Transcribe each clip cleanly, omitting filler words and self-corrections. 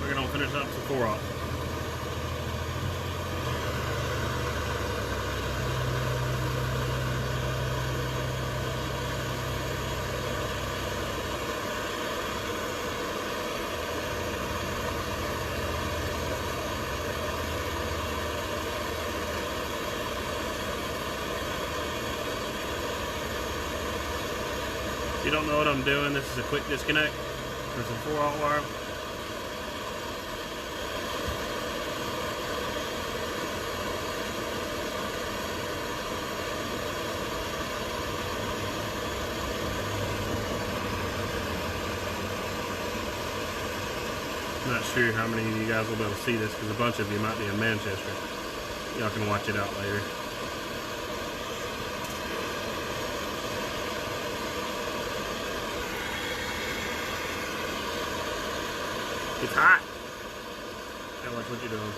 We're gonna finish up some 4-aught. If you don't know what I'm doing, this is a quick disconnect for some 4-aught wire. I'm not sure how many of you guys will be able to see this because a bunch of you might be in Manchester. Y'all can watch it out later. It's hot. Now watch what you're doing.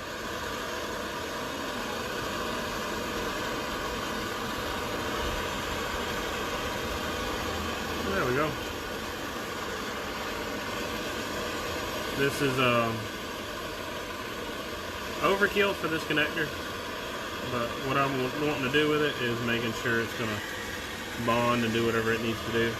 There we go. This is overkill for this connector, but what I'm wanting to do with it is making sure it's going to bond and do whatever it needs to do.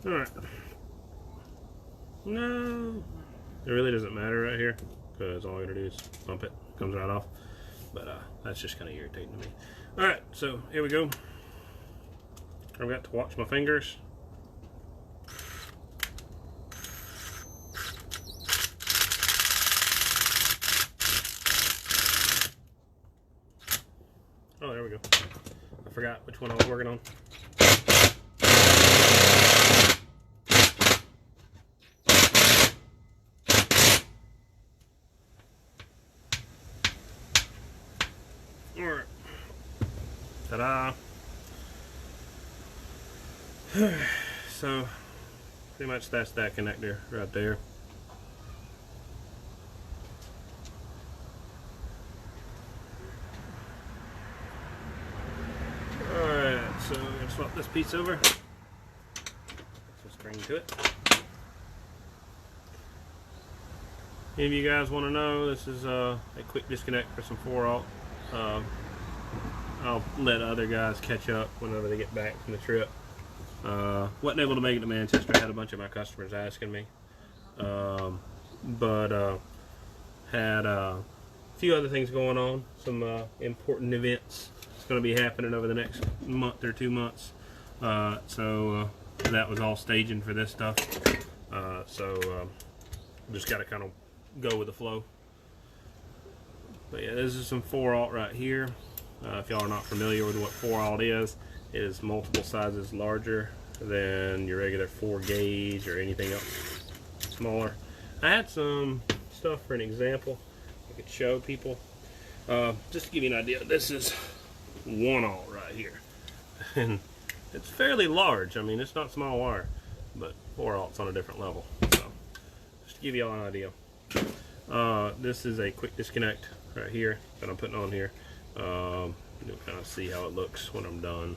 Alright. No. It really doesn't matter right here because all I gotta do is pump it. Comes right off. But that's just kind of irritating to me. Alright, so here we go. I've got to watch my fingers. Oh, there we go. I forgot which one I was working on. Alright. Ta-da! So, pretty much that's that connector right there. Alright, so I'm going to swap this piece over. Put some string to it. Any of you guys want to know, this is a quick disconnect for some 4-aught. I'll let other guys catch up whenever they get back from the trip. Wasn't able to make it to Manchester. I had a bunch of my customers asking me. But had a few other things going on. Some important events. It's going to be happening over the next month or 2 months. So that was all staging for this stuff. Just got to kind of go with the flow. But yeah, this is some 4-aught right here. If y'all are not familiar with what 4-aught is, it is multiple sizes larger than your regular 4 gauge or anything else smaller. I had some stuff for an example I could show people. Just to give you an idea, this is 1-aught right here. And it's fairly large. I mean, it's not small wire, but 4-aught's on a different level. So, just to give you all an idea. This is a quick disconnect right here that I'm putting on here. You'll kind of see how it looks when I'm done.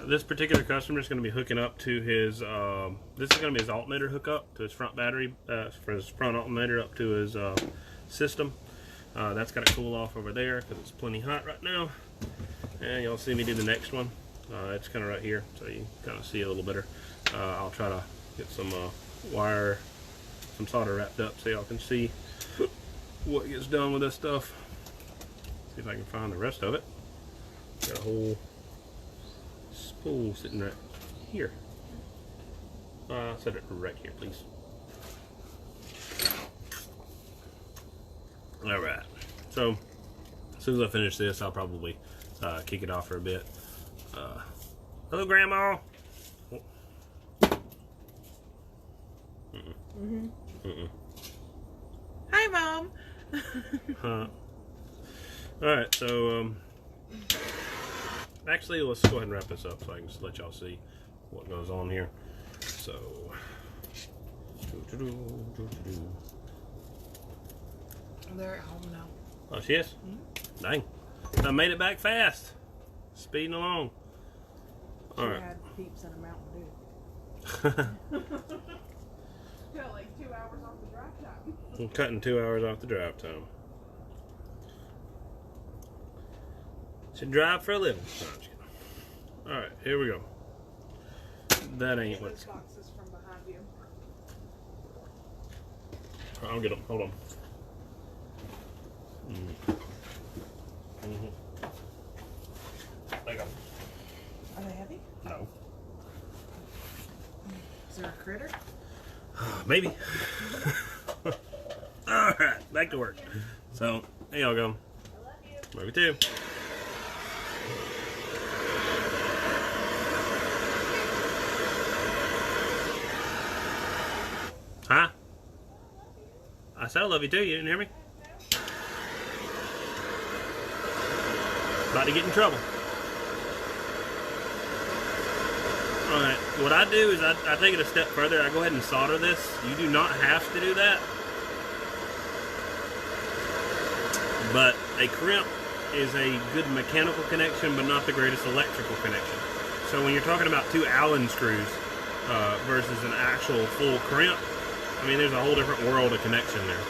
This particular customer is going to be hooking up to his, this is going to be his alternator hookup to his front battery, for his front alternator up to his system. That's got to cool off over there because it's plenty hot right now. And y'all see me do the next one. It's kind of right here, so you kind of see it a little better. I'll try to get some wire, some solder wrapped up so y'all can see what gets done with this stuff. See if I can find the rest of it. Got a whole spool sitting right here. Set it right here, please. Alright, so as soon as I finish this, I'll probably kick it off for a bit. Hello, Grandma. Hi, Mom. Alright, so actually, let's go ahead and wrap this up so I can just let y'all see what goes on here. So, They're at home now. oh, she is? Dang. I made it back fast. Speeding along. She Alright. had peeps in a Mountain Dew. Got like 2 hours off the drive time. I'm cutting 2 hours off the drive time. Should drive for a living. No, I'm just kidding. Alright, here we go. That ain't what's. Boxes from behind you. I'll get them. Hold on. There you go. Are they heavy? No. Is there a critter? Maybe. Alright, back to work. So, there y'all go. Love you too. Huh? I said I love you too, you didn't hear me? About to get in trouble. Alright, what I do is I take it a step further. I go ahead and solder this. You do not have to do that. But a crimp is a good mechanical connection, but not the greatest electrical connection. So when you're talking about 2 Allen screws versus an actual full crimp, I mean, there's a whole different world of connection there.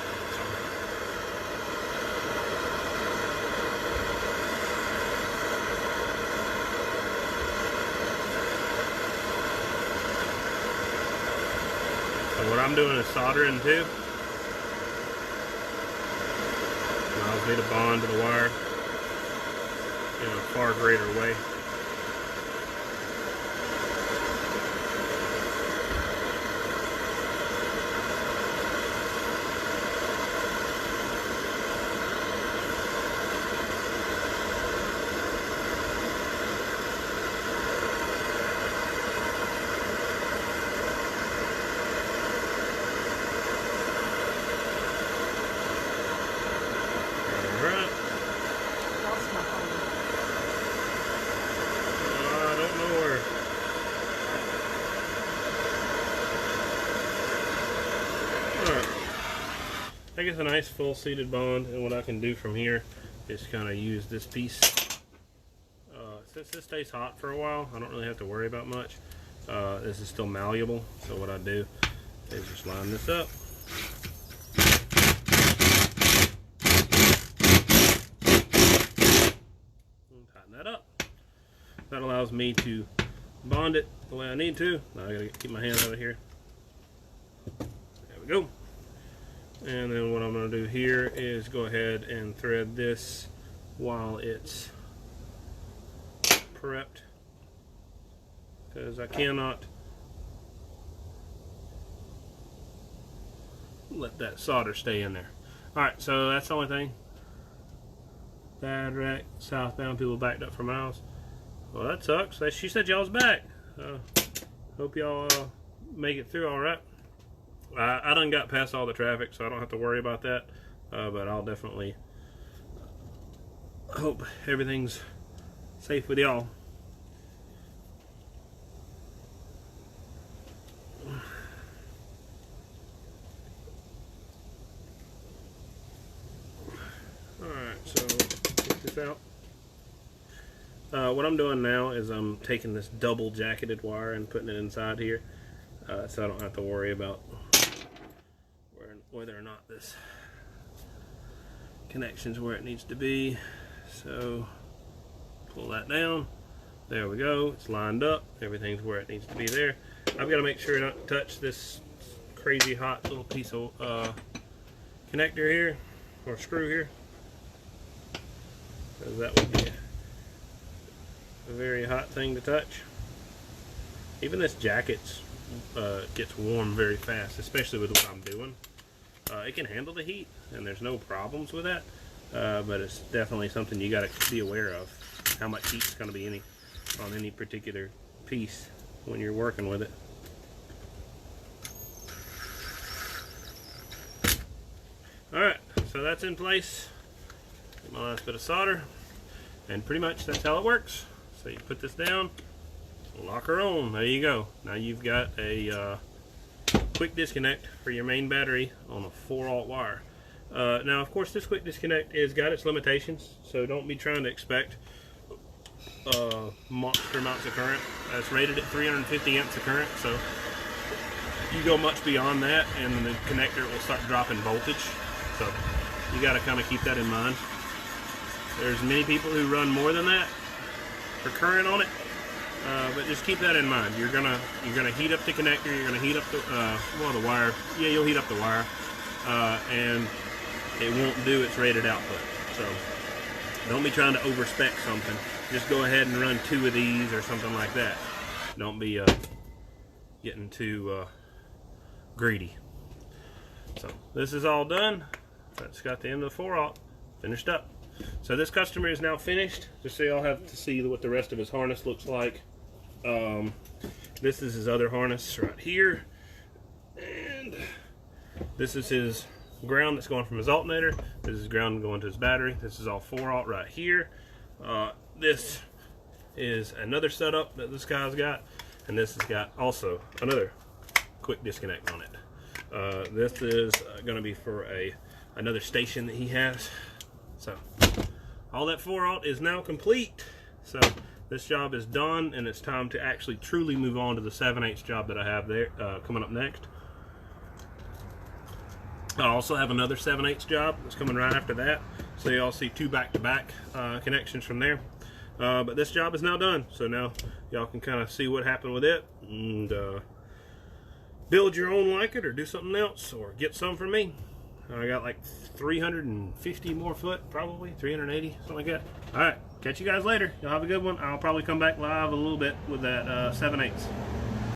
So what I'm doing is soldering too. Allows me to bond to the wire in a far greater way. I think it's a nice full seated bond, and what I can do from here is kind of use this piece. Since this stays hot for a while, I don't really have to worry about much. This is still malleable, so what I do is just line this up. And tighten that up. That allows me to bond it the way I need to. Now I gotta keep my hand out of here. There we go. And then what I'm going to do here is go ahead and thread this while it's prepped, because I cannot let that solder stay in there. Alright, so that's the only thing. Bad wreck, southbound, people backed up for miles. Well, that sucks. She said y'all was back. Hope y'all make it through alright. I done got past all the traffic, so I don't have to worry about that, but I'll definitely hope everything's safe with y'all. Alright, so check this out. What I'm doing now is I'm taking this double jacketed wire and putting it inside here, so I don't have to worry about whether or not this connection's where it needs to be. So pull that down. There we go. It's lined up. Everything's where it needs to be there. I've got to make sure not to touch this crazy hot little piece of connector here, or screw here, because that would be a very hot thing to touch. Even this jacket gets warm very fast, especially with what I'm doing. It can handle the heat, and there's no problems with that, but it's definitely something you got to be aware of, how much heat's going to be on any particular piece when you're working with it. Alright, so that's in place. Get my last bit of solder, and pretty much that's how it works. So you put this down, lock her on, there you go. Now you've got a quick disconnect for your main battery on a 4-aught wire. Now of course this quick disconnect has got its limitations, so don't be trying to expect monster amounts of current. It's rated at 350 amps of current, so you go much beyond that and the connector will start dropping voltage. So you got to kind of keep that in mind. There's many people who run more than that for current on it, but just keep that in mind. You're gonna heat up the connector. You're gonna heat up the the wire. Yeah, you'll heat up the wire, and it won't do its rated output. So don't be trying to overspec something. Just go ahead and run 2 of these or something like that. Don't be getting too greedy. So this is all done. That's got the end of the 4-aught finished up. So this customer is now finished. Just so y'all have to see what the rest of his harness looks like. This is his other harness right here, and this is his ground that's going from his alternator. This is ground going to his battery. This is all 4-aught right here. This is another setup that this guy's got, and this has got also another quick disconnect on it. This is going to be for another station that he has. So all that 4-aught is now complete. So this job is done, and it's time to actually truly move on to the 7/8 job that I have there coming up next. I also have another 7/8 job that's coming right after that, so y'all see 2 back-to-back connections from there. But this job is now done, so now y'all can kind of see what happened with it and build your own like it, or do something else, or get some from me. I got like 350 more foot, probably 380, something like that. All right, catch you guys later. Y'all have a good one. I'll probably come back live a little bit with that 7/8.